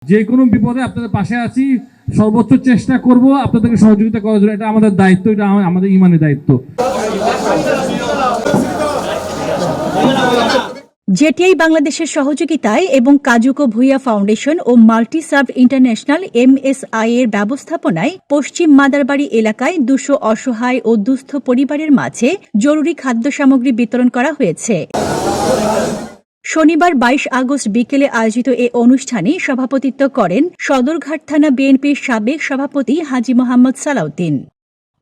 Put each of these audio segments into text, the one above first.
যে কোনো বিপদে আপনাদের পাশে আছি, সর্বোচ্চ চেষ্টা করব আপনাদেরকে সহযোগিতা করার জন্য। এটা আমাদের দায়িত্ব, এটা আমাদের ইমানের দায়িত্ব। জেটিআই বাংলাদেশের সহযোগিতায় এবং কাজুকো ভুইয়া ফাউন্ডেশন ও মাল্টি সার্ভ ইন্টারন্যাশনাল MSI এর ব্যবস্থাপনায় পশ্চিম মাদারবাড়ি এলাকায় 200 অসহায় ও দুস্থ পরিবারের মাঝে জরুরি খাদ্য সামগ্রী বিতরণ করা হয়েছে। শনিবার 22 আগস্ট বিকেলে আয়োজিত এ অনুষ্ঠানে সভাপতিত্ব করেন সদরঘাট থানা বিএনপির সাবেক সভাপতি হাজী মোহাম্মদ সালাউদ্দিন।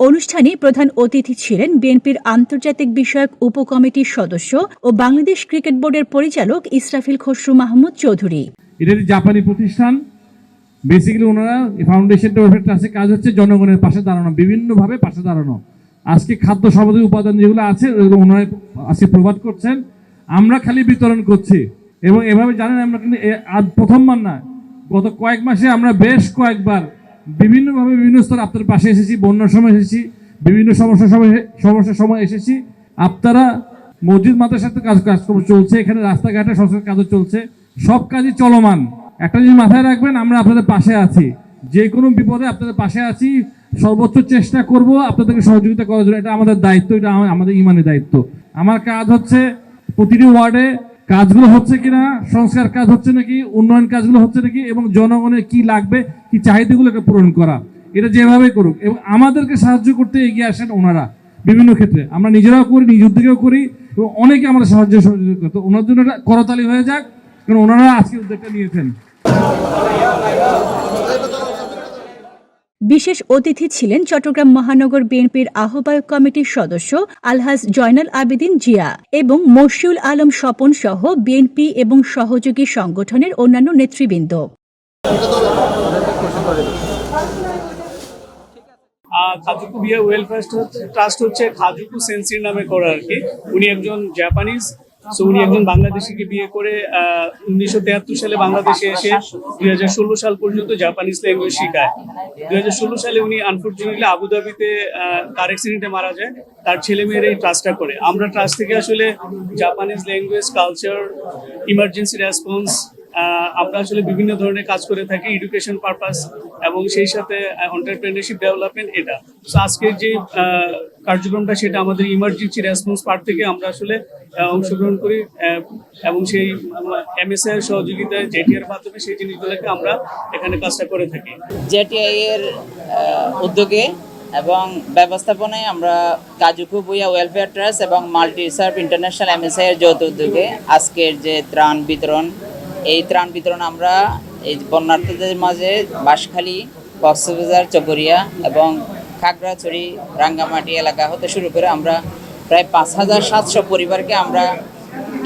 অনুষ্ঠানে প্রধান অতিথি ছিলেন বিএনপির আন্তর্জাতিক বিষয়ক উপকমিটির সদস্য ও বাংলাদেশ ক্রিকেট বোর্ডের পরিচালক ইসরাফিল খসরু মাহমুদ চৌধুরী। এটা জাপানি প্রতিষ্ঠান, বেসিক্যালি ওনারা ফাউন্ডেশনটা ট্রাস্টের কাজ হচ্ছে জনগণের পাশে দাঁড়ানো, বিভিন্নভাবে পাশে দাঁড়ানো। আজকে খাদ্য সামগ্রী উপাদান যেগুলো আছে ওগুলো ওনারা আজকে প্রোভাইড করছেন, আমরা খালি বিতরণ করছি। এবং এভাবে জানেন আমরা কিন্তু আজ প্রথমবার না, গত কয়েক মাসে আমরা বেশ কয়েকবার বিভিন্নভাবে বিভিন্ন স্তর আপনার পাশে এসেছি, বন্যার সময় এসেছি, বিভিন্ন সমস্যার সময় এসেছি। আপনারা মসজিদ মাদ্রাসাতে কাজকর্ম চলছে, এখানে রাস্তাঘাটে সংস্কার কাজও চলছে, সব কাজই চলমান। একটা জিনিস মাথায় রাখবেন, আমরা আপনাদের পাশে আছি, যে কোনো বিপদে আপনাদের পাশে আছি, সর্বোচ্চ চেষ্টা করব আপনাদেরকে সহযোগিতা করার জন্য। এটা আমাদের দায়িত্ব, এটা আমাদের ইমানের দায়িত্ব। আমার কাজ হচ্ছে প্রতিটি ওয়ার্ডে কাজগুলো হচ্ছে কিনা, সংস্কার কাজ হচ্ছে নাকি, উন্নয়ন কাজগুলো হচ্ছে নাকি, এবং জনগণের কি লাগবে, কি চাহিদাগুলোকে পূরণ করা। এটা যেভাবে করুক, এবং আমাদেরকে সাহায্য করতে এগিয়ে আসেন ওনারা বিভিন্ন ক্ষেত্রে। আমরা নিজেরাও করি, নিজ উদ্যোগেও করি, এবং অনেকে আমাদের সাহায্য সহযোগিতা করতো। ওনার জন্য এটা করতালি হয়ে যাক, কারণ ওনারা আজকে উদ্যোগটা নিয়েছেন। বিশেষ অতিথি ছিলেন চট্টগ্রাম মহানগর বিএনপির আহ্বায়ক কমিটির সদস্য আলহাজ জয়নাল আবেদিন জিয়া এবং মশিউল আলম স্বপন সহ বিএনপি এবং সহযোগী সংগঠনের অন্যান্য নেতৃবৃন্দ। খাজুকু ভিয়া ওয়েলফেয়ার ট্রাস্ট হচ্ছে খাজুকু সেন্সির নামে করা আর কি। উনি একজন জাপানিজ, উনি একজন বাংলাদেশিকে বিয়ে করে 1973 সালে বাংলাদেশে এসে 2016 সাল পর্যন্ত জাপানিজ ল্যাঙ্গুয়েজ শিখায়। 2016 সালে উনি আনফরচুনেটলি আবুধাবিতে কার অ্যাক্সিডেন্টে মারা যায়। তার ছেলে মেয়ের এই ট্রাস্টটা করে। আমরা ট্রাস্ট থেকে আসলে Japanese language, culture, emergency response, আমরা আসলে বিভিন্ন ধরনের কাজ করে থাকি, এডুকেশন পারপাস এবং সেই সাথে এন্টারপ্রেনারশিপ ডেভেলপমেন্ট। এটা আজকের যে কার্যক্রমটা সেটা আমাদের ইমার্জেন্সি রেসপন্স পার্ট থেকে আমরা আসলে অংশগ্রহণ করি, এবং সেই MSI এর সহযোগিতায় জেটিআই এর মাধ্যমে সেই জিনিসগুলোকে আমরা এখানে কাজটা করে থাকি। জেটিআই এর উদ্যোগে এবং ব্যবস্থাপনায় আমরা কাজুকু ভুইয়া ওয়েলফেয়ার ট্রাস্ট এবং মাল্টি সার্ভ ইন্টারন্যাশনাল MSI এর যৌথ উদ্যোগে আজকের যে ত্রাণ বিতরণ, এই ত্রাণ বিতরণ আমরা এই বন্যার্থীদের মাঝে বাঁশখালী, কক্সবাজার, চকরিয়া এবং খাগড়াছড়ি, রাঙ্গামাটি এলাকা হতে শুরু করে আমরা প্রায় 5700 পরিবারকে আমরা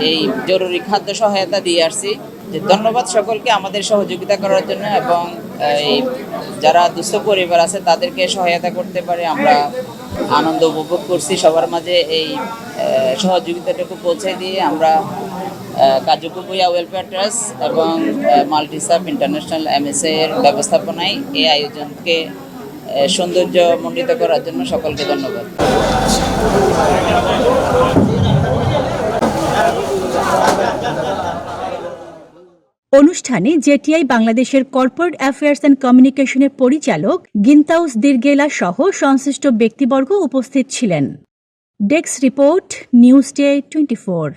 এই জরুরি খাদ্য সহায়তা দিয়ে আসছি। যে ধন্যবাদ সকলকে আমাদের সহযোগিতা করার জন্য, এবং এই যারা দুস্থ পরিবার আছে তাদেরকে সহায়তা করতে পারে আমরা আনন্দ উপভোগ করছি। সবার মাঝে এই সহযোগিতাটুকু পৌঁছে দিয়ে আমরা কাজুকু ভুইয়া ওয়েলফেয়ার ট্রাস্ট এবং মাল্টি সার্ভ ইন্টারন্যাশনাল MSI এর ব্যবস্থাপনায় এই আয়োজনকে সৌন্দর্যমণ্ডিত করার জন্য সকলকে ধন্যবাদ। অনুষ্ঠানে জেটিআই বাংলাদেশের কর্পোরেট অ্যাফেয়ার্স অ্যান্ড কমিউনিকেশনের পরিচালক গিন্তাউস দিরগেলা সহ সংশ্লিষ্ট ব্যক্তিবর্গ উপস্থিত ছিলেন। Desk report, news day 24।